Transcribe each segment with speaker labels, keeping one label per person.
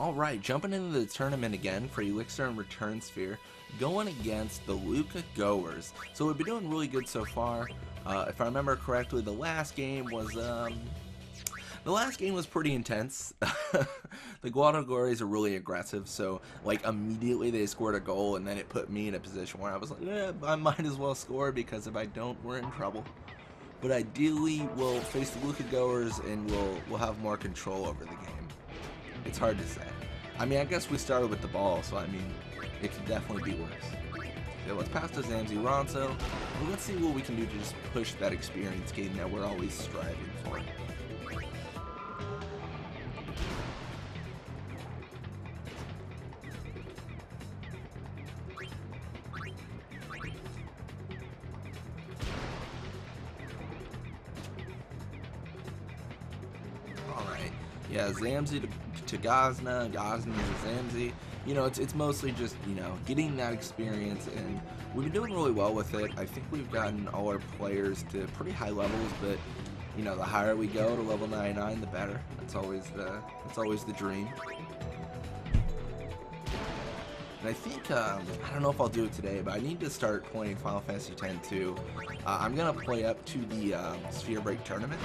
Speaker 1: Alright, jumping into the tournament again for Elixir and Return Sphere, going against the Luca Goers. So we've been doing really good so far. If I remember correctly, the last game was pretty intense. The Guadalgores are really aggressive, so like immediately they scored a goal, and then it put me in a position where I was like, I might as well score, because if I don't, we're in trouble. But ideally, we'll face the Luca Goers and we'll have more control over the game. It's hard to say. I mean, I guess we started with the ball, so I mean, it could definitely be worse. So let's pass to Zamzi Ronso, and let's see what we can do to just push that experience game that we're always striving for. Alright, yeah, Zamzi to Gazna, Gazna to Zamzi. You know, it's mostly just, you know, getting that experience, and we've been doing really well with it. I think we've gotten all our players to pretty high levels, but, you know, the higher we go to level 99, the better. That's always the dream. And I think, I don't know if I'll do it today, but I need to start playing Final Fantasy X too. I'm going to play up to the Sphere Break tournament,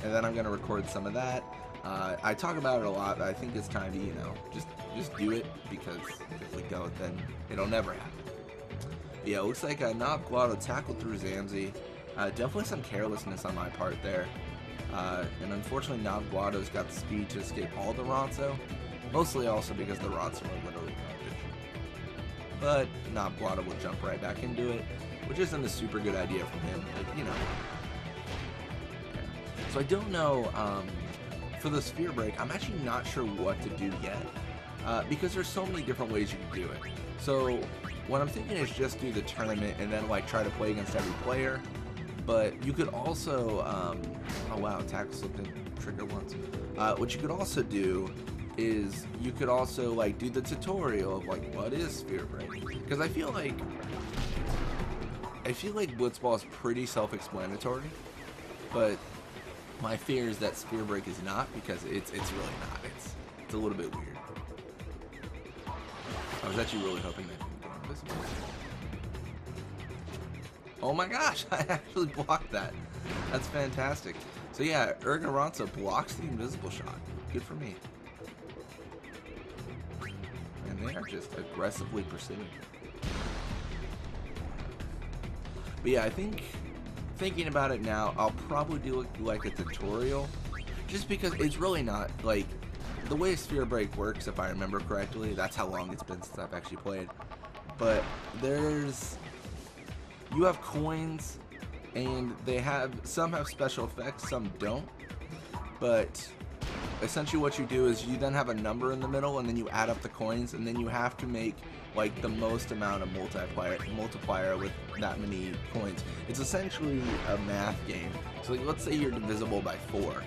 Speaker 1: and then I'm going to record some of that. I talk about it a lot, but I think it's time to, you know, just do it, because if we don't, then it'll never happen. But yeah, it looks like Nob Guado tackled through Zamzi. Definitely some carelessness on my part there. And unfortunately, Nob Guado's got the speed to escape all the Ronso, mostly also because the Ronso are literally garbage. But Nob Guado will jump right back into it, which isn't a super good idea from him, but, you know. Yeah. So I don't know, for the Sphere Break, I'm actually not sure what to do yet, because there's so many different ways you can do it. So what I'm thinking is just do the tournament and then like try to play against every player. But you could also, oh wow, tackle slipped in trigger once. What you could also do is you could also like do the tutorial of like what is Sphere Break, because I feel like Blitzball is pretty self-explanatory, but my fear is that Sphere Break is not, because it's really not. It's a little bit weird. I was actually really hoping that didn't go invisible. Oh my gosh, I actually blocked that. That's fantastic. So yeah, Erga Ronso blocks the invisible shot. Good for me. And they are just aggressively pursuing. But yeah, I think, thinking about it now, I'll probably do like a tutorial, just because it's really not, like, the way Sphere Break works, if I remember correctly, that's how long it's been since I've actually played, but you have coins, and some have special effects, some don't, but essentially what you do is you then have a number in the middle, and then you add up the coins, and then you have to make like the most amount of multiplier with that many coins. It's essentially a math game. So like, let's say you're divisible by 4,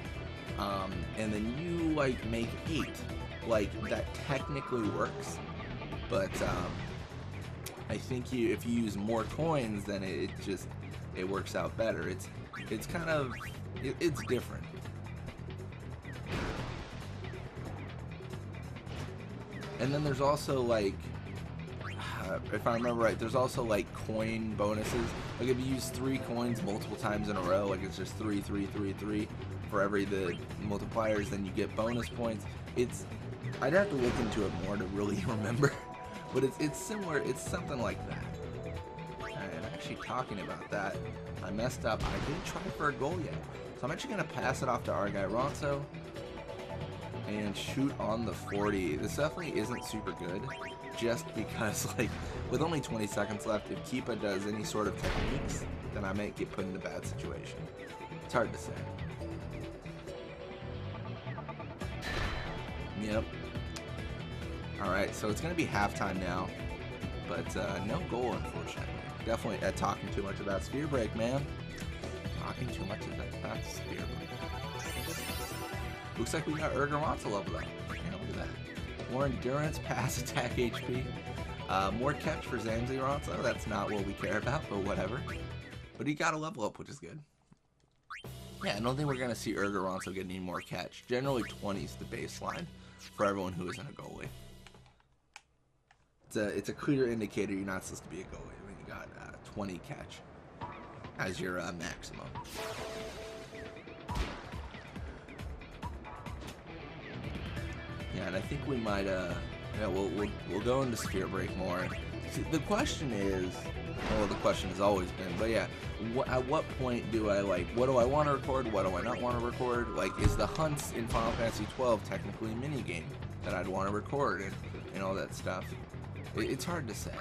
Speaker 1: and then you like make 8. Like, that technically works, but I think if you use more coins, then it works out better. It's kind of it's different. And then there's also like, if I remember right, there's also like coin bonuses. Like if you use 3 coins multiple times in a row, like it's just 3, 3, 3, 3 for every the multipliers, then you get bonus points. I'd have to look into it more to really remember, but it's similar. It's something like that. And actually talking about that, I messed up. I didn't try for a goal yet, so I'm actually gonna pass it off to our guy Ronso and shoot on the 40. This definitely isn't super good, just because like with only 20 seconds left, if Keepa does any sort of techniques, then I might get put in a bad situation. It's hard to say. Yep. Alright, so it's gonna be halftime now, but no goal, unfortunately. Definitely talking too much about Sphere Break, man. Talking too much about Sphere Break. Looks like we got Erga Ronso leveled up. Yeah, look at that. More endurance, pass, attack HP. More catch for Zamzi Ronso. That's not what we care about, but whatever. But he got a level up, which is good. Yeah, I don't think we're going to see Erga Ronso get any more catch. Generally 20 is the baseline for everyone who isn't a goalie. It's a clear indicator you're not supposed to be a goalie when you got 20 catch as your maximum. Yeah, and I think we might yeah, we'll go into Sphere Break more. See, the question is, well, the question has always been, but yeah, at what point do I what do I want to record? What do I not want to record? Like, is the hunts in Final Fantasy 12 technically a minigame that I'd want to record and all that stuff? It's hard to say.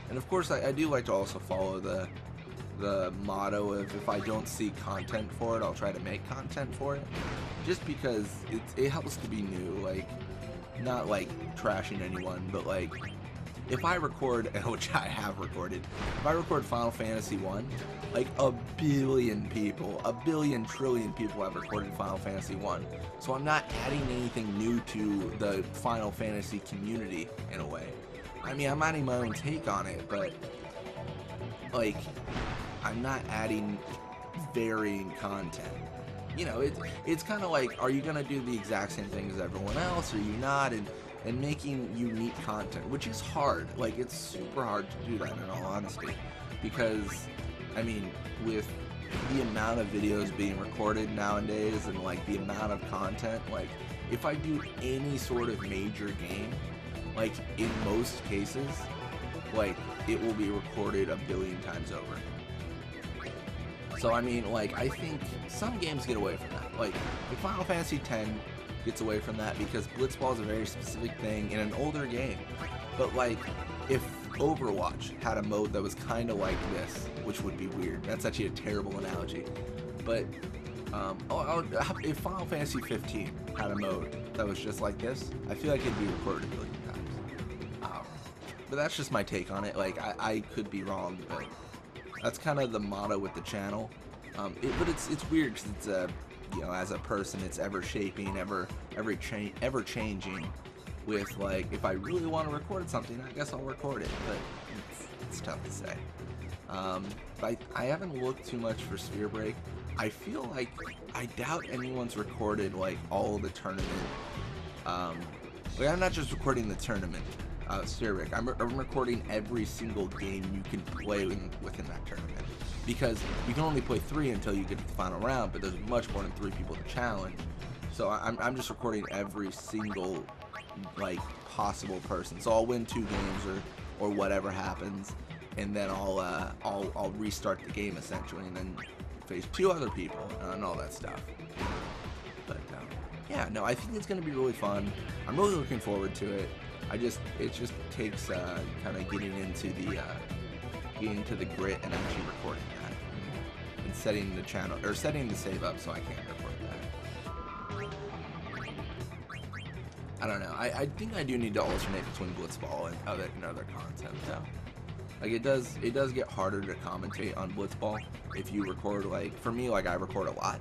Speaker 1: And of course, I do like to also follow the motto of if I don't see content for it, I'll try to make content for it. Just because it helps to be new, like, not like trashing anyone, but like, if I record, which I have recorded, if I record Final Fantasy 1, like a billion trillion people have recorded Final Fantasy 1. So I'm not adding anything new to the Final Fantasy community in a way. I mean, I'm adding my own take on it, but like, I'm not adding varying content. You know, it's kind of like, are you gonna do the exact same thing as everyone else, or are you not? And making unique content, which is hard. Like, it's super hard to do that, in all honesty, because I mean, with the amount of videos being recorded nowadays and like the amount of content, like if I do any sort of major game, like in most cases, like it will be recorded a billion times over. So I mean, like, I think some games get away from that. Like Final Fantasy X gets away from that because Blitzball is a very specific thing in an older game. But like, if Overwatch had a mode that was kind of like this, which would be weird. That's actually a terrible analogy. But if Final Fantasy 15 had a mode that was just like this, I feel like it'd be recorded a billion times. But that's just my take on it. Like, I could be wrong, but that's kind of the motto with the channel. But it's weird because it's you know, as a person, it's ever shaping, ever changing. With like, if I really want to record something, I guess I'll record it. But it's tough to say. But I haven't looked too much for Sphere Break. I feel like I doubt anyone's recorded like all the tournament. Like, I'm not just recording the tournament. Sphere Break. I'm recording every single game you can play within that tournament, because you can only play 3 until you get to the final round, but there's much more than 3 people to challenge. So I'm just recording every single like possible person. So I'll win 2 games or whatever happens, and then I'll restart the game essentially, and then face 2 other people and all that stuff. But yeah, no, I think it's gonna be really fun. I'm really looking forward to it. It just takes kind of getting into the grit and actually recording that and setting the channel or setting the save up so I can record that. I don't know. I think I do need to alternate between Blitzball and other content though. Like, it does get harder to commentate on Blitzball if you record, like, for me, like, I record a lot.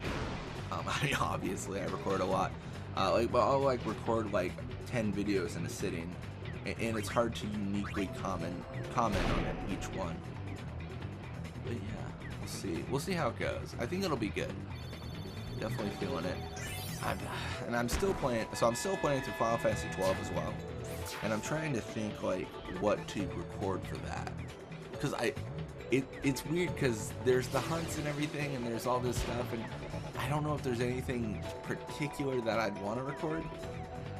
Speaker 1: I mean, obviously I record a lot. But I'll like record like 10 videos in a sitting, and it's hard to uniquely comment on each one. But yeah, we'll see how it goes. I think it'll be good. Definitely feeling it. I'm still playing, so I'm still playing through Final Fantasy 12 as well, and I'm trying to think like what to record for that, because it's weird because there's the hunts and everything, and there's all this stuff, and I don't know if there's anything particular that I'd want to record,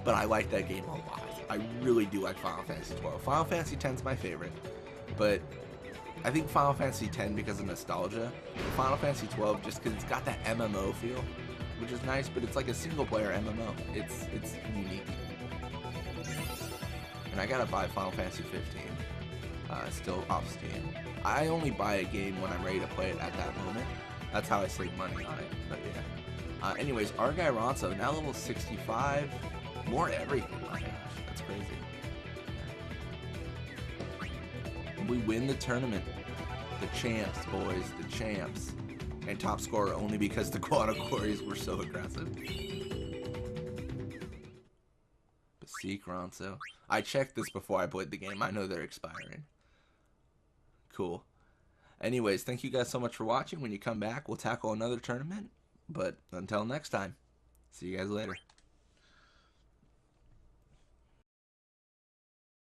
Speaker 1: but I like that game a lot. I really do like Final Fantasy 12. Final Fantasy 10's my favorite, but I think Final Fantasy 10 because of nostalgia, but Final Fantasy 12 just because it's got that MMO feel, which is nice, but it's like a single player MMO. It's unique. And I gotta buy Final Fantasy 15, still off Steam. I only buy a game when I'm ready to play it at that moment. That's how I save money on it, but yeah. Anyways, our guy Ronso, now level 65, more everything, my gosh, that's crazy. And we win the tournament. The champs, boys, the champs. And top scorer only because the Guano Quarries were so aggressive. Basic Ronso. I checked this before I played the game. I know they're expiring. Cool. Anyways, thank you guys so much for watching. When you come back, we'll tackle another tournament. But until next time, see you guys later.